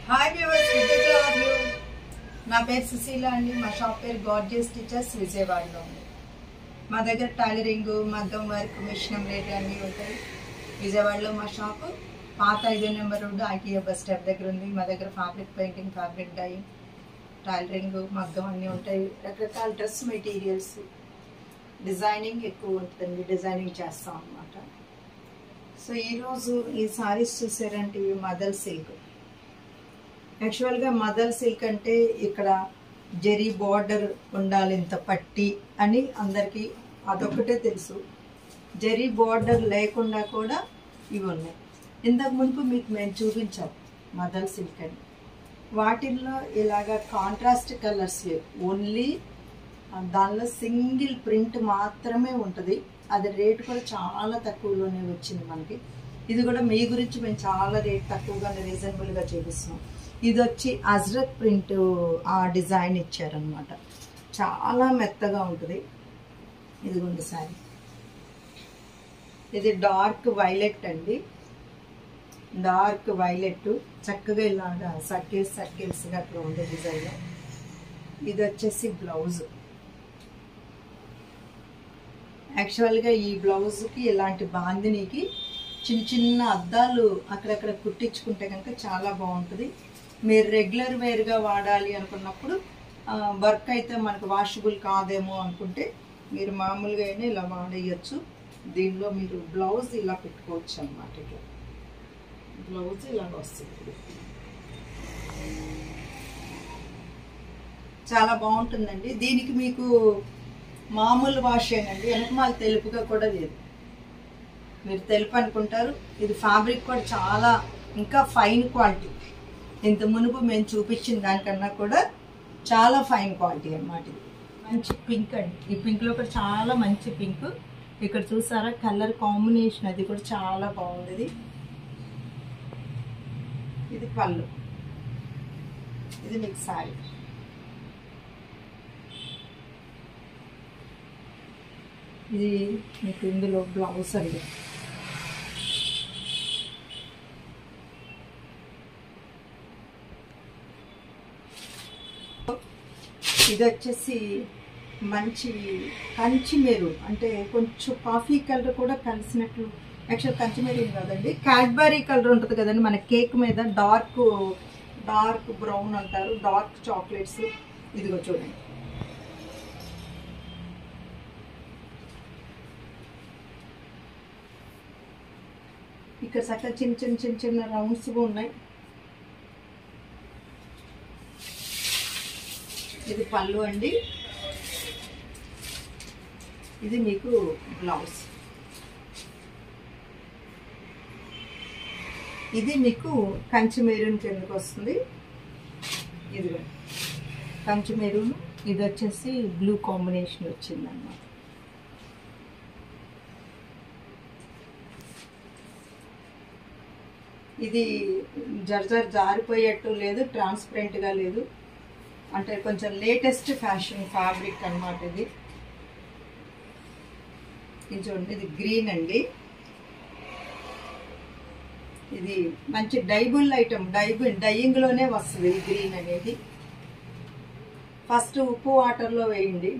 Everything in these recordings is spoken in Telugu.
Hi viewers, Vijay love you. నా పేరు సుశీల అండి. మా షాప్ పేరు గార్జియస్ స్టిచెస్ విజయవాడలో ఉంది. మా దగ్గర టైలరింగ్, మగ్గం వర్క్, మిషన్ ఎంబ్రాయిడరీ అన్నీ ఉంటాయి. విజయవాడలో మా షాపు పాత 5 number road ITI bus stop దగ్గర ఉంది. మా దగ్గర fabric painting, fabric dyeing, tailoring, మగ్గం అన్నీ ఉంటాయి. రకరకాల డ్రెస్ మెటీరియల్స్, డిజైనింగ్ ఎక్కువ ఉంటుంది. డిజైనింగ్ చేస్తాం అన్నమాట. సో ఈరోజు ఈ సారీస్ చూసారంటే ఇవి మదర్ సిల్క్. యాక్చువల్గా మదర్ సిల్క్ అంటే ఇక్కడ జెరీ బార్డర్ ఉండాలి, ఇంత పట్టి అని అందరికీ అదొక్కటే తెలుసు. జెరీ బార్డర్ లేకుండా కూడా ఇవి ఉన్నాయి. ఇంతకు మునుపు మీకు మేము చూపించాం మదర్ సిల్క్ అని. వాటిల్లో ఇలాగా కాంట్రాస్ట్ కలర్స్ ఓన్లీ దానిలో సింగిల్ ప్రింట్ మాత్రమే ఉంటుంది. అది రేట్ కూడా చాలా తక్కువలోనే వచ్చింది మనకి. ఇది కూడా మీ గురించి మేము చాలా రేట్ తక్కువగానే రీజనబుల్గా చూపిస్తున్నాం. ఇది వచ్చి అజ్రక్ ప్రింట్ ఆ డిజైన్ ఇచ్చారనమాట. చాలా మెత్తగా ఉంటుంది. ఇదిగోండి సారీ. ఇది డార్క్ వైలెట్ అండి. డార్క్ వైలెట్ చక్కగా ఇలాగా సర్కిల్స్గా అట్లా ఉంది డిజైన్. ఇది వచ్చేసి బ్లౌజ్. యాక్చువల్గా ఈ బ్లౌజ్కి ఇలాంటి బాందినికి చిన్న చిన్న అద్దాలు అక్కడక్కడ కుట్టించుకుంటే కనుక చాలా బాగుంటుంది. మీరు రెగ్యులర్ వేర్గా వాడాలి అనుకున్నప్పుడు, వర్క్ అయితే మనకు వాషబుల్ కాదేమో అనుకుంటే మీరు మామూలుగా అయినా ఇలా వాడేయచ్చు. దీనిలో మీరు బ్లౌజ్ ఇలా పెట్టుకోవచ్చు అన్నమాట. ఇట్లా బ్లౌజ్ ఇలా వస్తుంది. చాలా బాగుంటుందండి. దీనికి మీకు మామూలు వాష్ ఏనండి, వెనకమాల తెలుపుగా కూడా లేదు. మీరు తెలుపు అనుకుంటారు. ఇది ఫ్యాబ్రిక్ కూడా చాలా ఇంకా ఫైన్ క్వాలిటీ. ఇంత మునుపు మేము చూపించిన దానికన్నా కూడా చాలా ఫైన్ క్వాలిటీ అన్నమాట. ఇది మంచి పింక్ అండి. ఈ పింక్లో కూడా చాలా మంచి పింక్. ఇక్కడ చూసారా కలర్ కాంబినేషన్, అది కూడా చాలా బాగుంది. ఇది పళ్ళు, ఇది మీకు సారీ. ఇది మీకు ఇందులో బ్లౌజ్ అండి. ఇది వచ్చేసి మంచి కంచి మెరూన్, అంటే కొంచెం కాఫీ కలర్ కూడా కలిసినట్లు. యాక్చువల్ కంచి మెరూన్ కాదండి, క్యాడ్బరీ కలర్ ఉంటుంది కదండి మన కేక్ మీద. డార్క్ బ్రౌన్ అంటారు, డార్క్ చాక్లెట్స్. ఇదిగో చూడండి. ఇక్కడ చక్కగా చిన్న చిన్న చిన్న చిన్న రౌండ్స్గా ఉన్నాయి. ఇది పళ్ళు అండి. ఇది మీకు బ్లౌజ్. ఇది మీకు కంచి మెరూన్ కిందకు వస్తుంది. ఇది కంచి మెరూన్, ఇది వచ్చేసి బ్లూ కాంబినేషన్ వచ్చింది అన్నమాట. ఇది జారిపోయేట్టు లేదు, ట్రాన్స్పరెంట్గా లేదు. అంటే కొంచెం లేటెస్ట్ ఫ్యాషన్ ఫ్యాబ్రిక్ అన్నమాట ఇది. ఇది చూడండి, ఇది గ్రీన్ అండి. ఇది మంచి డైబుల్ ఐటమ్, డైయింగ్లోనే వస్తుంది ఈ గ్రీన్ అనేది. ఫస్ట్ ఉప్పు వాటర్లో వేయండి.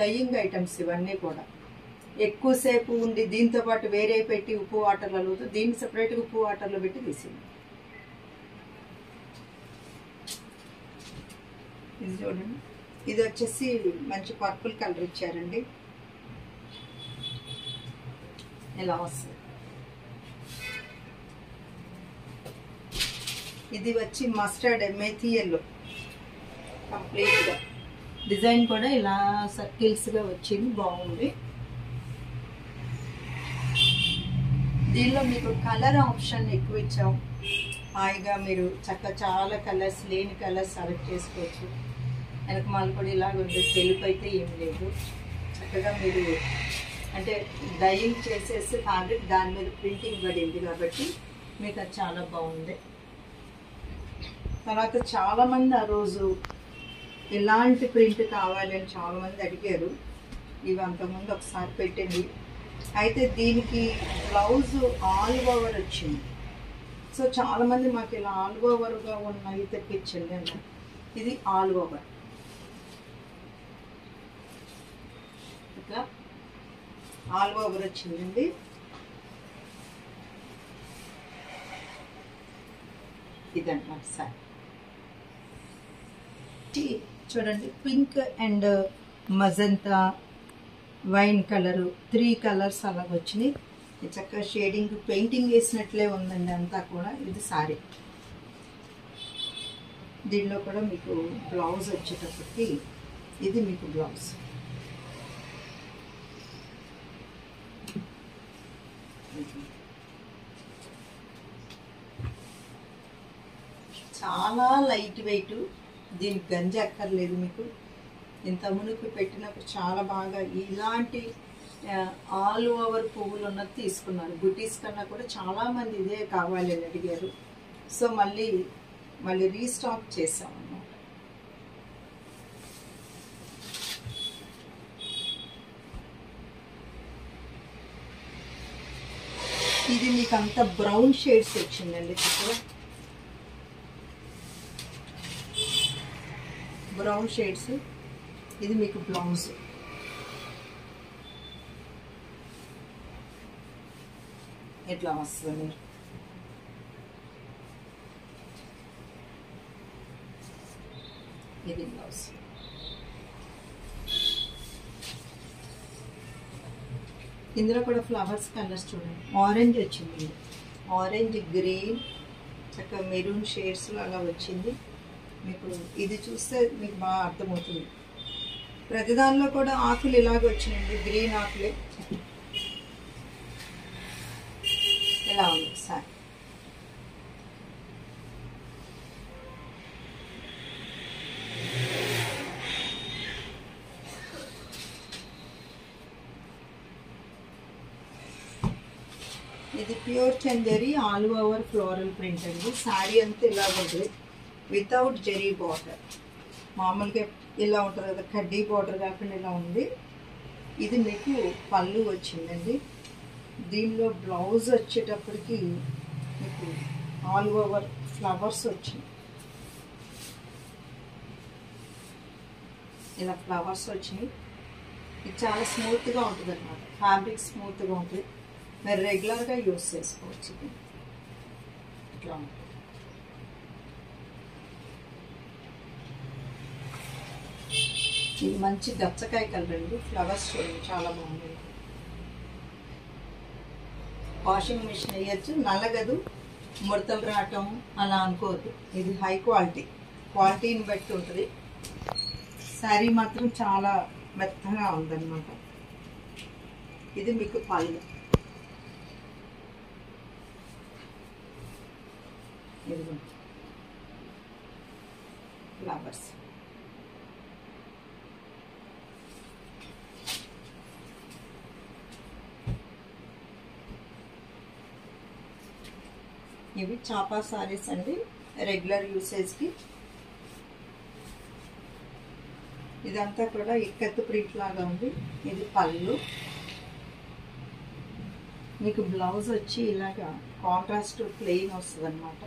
డైయింగ్ ఐటమ్స్ ఇవన్నీ కూడా ఎక్కువసేపు ఉండి దీంతో పాటు వేరే పెట్టి ఉప్పు వాటర్లో లేదు, దీన్ని సపరేట్గా ఉప్పు వాటర్లో పెట్టి తీసింది. ఇది చూడండి. ఇది వచ్చేసి మంచి పర్పుల్ కలర్ ఇచ్చారండి. ఇలా వస్తుంది. ఇది వచ్చి మస్టర్డ్ మెథీ ఎల్లో. కంప్లీట్గా డిజైన్ కూడా ఇలా సర్కిల్స్గా వచ్చింది, బాగుంది. దీనిలో మీకు కలర్ ఆప్షన్ ఎక్కువ ఇచ్చాం. హాయిగా మీరు చాలా కలర్స్, లేని కలర్స్ సెలెక్ట్ చేసుకోవచ్చు. వెనకమాల కూడా ఇలాగ ఉంది. తెలుపు అయితే ఏమి లేదు. చక్కగా మీరు అంటే డైయింగ్ చేసేసి ఫ్యాబ్రిక్ దాని మీద ప్రింటింగ్ పడింది కాబట్టి మీకు అది చాలా బాగుంది. తర్వాత చాలామంది ఆ రోజు ఎలాంటి ప్రింట్ కావాలి అని చాలామంది అడిగారు. ఇవి అంతకుముందు ఒకసారి పెట్టింది. అయితే దీనికి బ్లౌజ్ ఆల్ ఓవర్ వచ్చింది. సో చాలామంది మాకు ఇలా ఆల్ ఓవర్గా ఉన్నాయి తెప్పించండి అన్న. ఇది ఆల్ ఓవర్, ఇట్లా ఆల్ ఓవర్ వచ్చిందండి. ఇదన్నమాట సార్. చూడండి, pink and magenta, wine colour, 3 colours అలాగ వచ్చినాయి. చక్కగా షేడింగ్ పెయింటింగ్ వేసినట్లే ఉందండి అంతా కూడా. ఇది సారీ. దీనిలో కూడా మీకు బ్లౌజ్ వచ్చేటప్పటికి ఇది మీకు బ్లౌజ్. చాలా లైట్ వెయిట్, దీనికి గంజి అక్కర్లేదు మీకు. ఇంత మునుపు పెట్టినప్పుడు చాలా బాగా ఇలాంటి ఆల్ ఓవర్ పువ్వులు ఉన్నది తీసుకున్నారు. బుటీస్ కన్నా కూడా చాలామంది ఇదే కావాలి అని అడిగారు. సో మళ్ళీ రీస్టాక్ చేసాం అన్నమాట. ఇది మీకు అంత బ్రౌన్ షేడ్స్ వచ్చిందండి. చక్కగా బ్రౌన్ షేడ్స్. ఇది మీకు బ్లౌజ్. ఎట్లా వస్తుంది మీరు ఇది బ్లౌజ్. ఇందులో కూడా ఫ్లవర్స్ కలర్స్ చూడండి. ఆరెంజ్ వచ్చింది, ఆరెంజ్, గ్రీన్, చక్కగా మెరూన్ షేడ్స్ అలా వచ్చింది మీకు. ఇది చూస్తే మీకు బాగా అర్థమవుతుంది. ప్రతిదానిలో కూడా ఆకులు ఇలాగ వచ్చినాయండి, గ్రీన్ ఆకులే. ఇలా ఉంది సార్. ఇది pure Chanderi all over floral print అండి. శారీ అంతా ఇలా ఉంటుంది, వితౌట్ జెరీ బార్డర్. మామూలుగా ఇలా ఉంటుంది కదా, కడ్డీ బార్డర్ కాకుండా ఇలా ఉంది. ఇది మీకు పళ్ళు వచ్చిందండి. దీనిలో బ్లౌజ్ వచ్చేటప్పటికి మీకు ఆల్ ఓవర్ ఫ్లవర్స్ వచ్చినాయి. ఇలా ఫ్లవర్స్ వచ్చినాయి. ఇది చాలా స్మూత్గా ఉంటుంది అన్నమాట. ఫ్యాబ్రిక్ స్మూత్గా ఉంటుంది. మీరు రెగ్యులర్గా యూస్ చేసుకోవచ్చు. ఇట్లా ఉంటుంది. ఇది మంచి గచ్చకాయ కలర్ అండి. ఫ్లవర్స్ చూడండి చాలా బాగుంది. వాషింగ్ మిషన్ వేయచ్చు, నల్లగదు, ముడతలు రావటం అలా అనుకోవద్దు. ఇది హై క్వాలిటీని బట్టి ఉంటుంది. శారీ మాత్రం చాలా మెత్తగా ఉందన్నమాట. ఇది మీకు పళ్ళు. ఇది ఫ్లవర్స్. ఇవి చాపా సారీస్ అండి, రెగ్యులర్ యూసేజ్కి. ఇదంతా కూడా ఇక్కత్తు ప్రింట్ లాగా ఉంది. ఇది పళ్ళు. మీకు బ్లౌజ్ వచ్చి ఇలాగా కాంట్రాస్ట్ ప్లెయిన్ వస్తుంది అన్నమాట.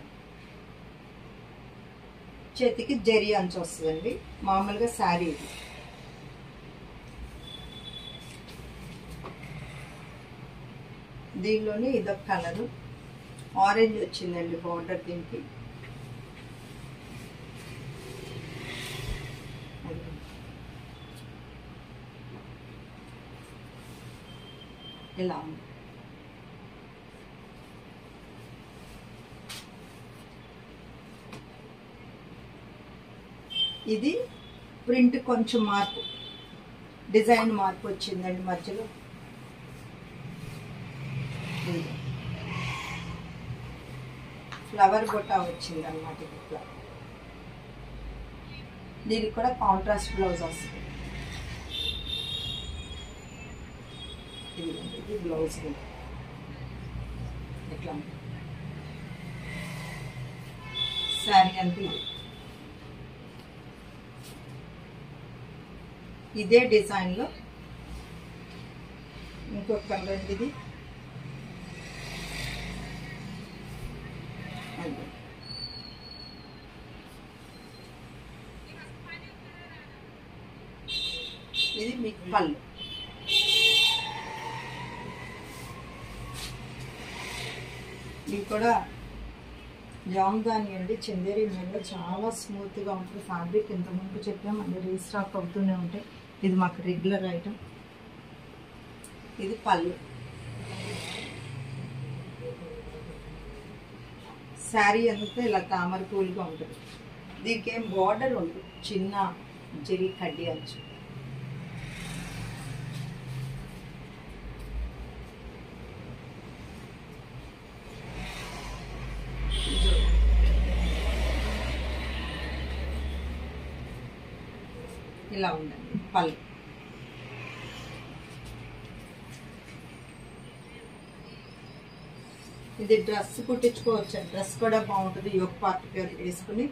చేతికి జరీ అంచు వస్తుందండి. మామూలుగా శారీ ఇది. దీనిలోనే ఇదొక కలరు, ఆరెంజ్ వచ్చిందండి బార్డర్ దీనికి. ఇలా ఉంది. ఇది ప్రింట్ కొంచెం మార్పు, డిజైన్ మార్పు వచ్చిందండి మధ్యలో. ఫ్లవర్ బొట్టా వచ్చింది అన్నమాట. ఇట్లా దీనికి కూడా కాంట్రాస్ట్ బ్లౌజ్ వస్తుంది. ఇది బ్లౌజ్ ఇట్లా శారీ అంతా ఇది. ఇదే డిజైన్లో ఇంకొక కలర్ ఇది. ఇది మీకు పళ్ళు. ఇది కూడా జామ్దాని అండి, చందేరి మీద చాలా స్మూత్గా ఉంటుంది ఫ్యాబ్రిక్. ఇంతకుముందు చెప్పాం, మళ్ళీ రీస్టాక్ అవుతూనే ఉంటాయి. ఇది మాకు రెగ్యులర్ ఐటమ్. ఇది పళ్ళు. శారీ అంతా ఇలా తామర పూలుగా ఉంటుంది. దీనికి ఏం బార్డర్ ఉంటుంది, చిన్న జరీ కడ్డియచ్చు. ఇలా ఉండండి పళ్ళు. ఇది డ్రెస్ కుట్టించుకోవచ్చు, డ్రెస్ కూడా బాగుంటుంది. యోగ పార్ట్ వేసుకుని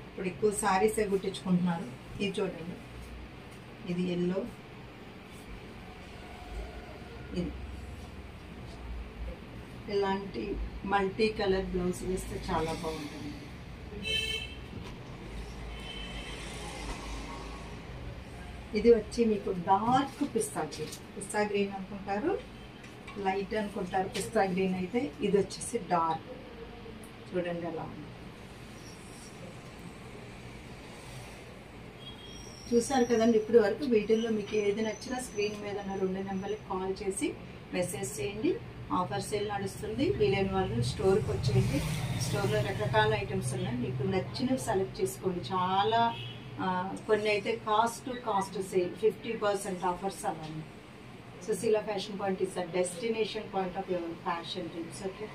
ఇప్పుడు ఎక్కువ శారీసే కుట్టించుకుంటున్నారు. ఇది చూడండి, ఇది ఎల్లో, ఇది ఇలాంటి మల్టీ కలర్ బ్లౌజ్ వేస్తే చాలా బాగుంటుంది. ఇది వచ్చి మీకు డార్క్ పిస్తా గ్రీన్ అనుకుంటారు, లైట్ అనుకుంటారు. పిస్తా గ్రీన్ అయితే ఇది వచ్చేసి డార్క్. చూడండి ఎలా ఉంది. చూసారు కదండి ఇప్పటి వరకు. వీటిల్లో మీకు ఏది నచ్చినా స్క్రీన్ మీద ఉన్న 2 నెంబర్లకు కాల్ చేసి మెసేజ్ చేయండి. ఆఫర్ సేల్ నడుస్తుంది. వీలైన వాళ్ళు స్టోర్కి వచ్చేయండి. స్టోర్లో రకరకాల ఐటమ్స్ ఉన్నాయి, మీకు నచ్చినవి సెలెక్ట్ చేసుకోండి. చాలా కొన్ని అయితే కాస్ట్ సేల్ 50% ఆఫర్స్ అవన్నీ. Susila Fashion Point is a destination point of your fashion dreams. Okay.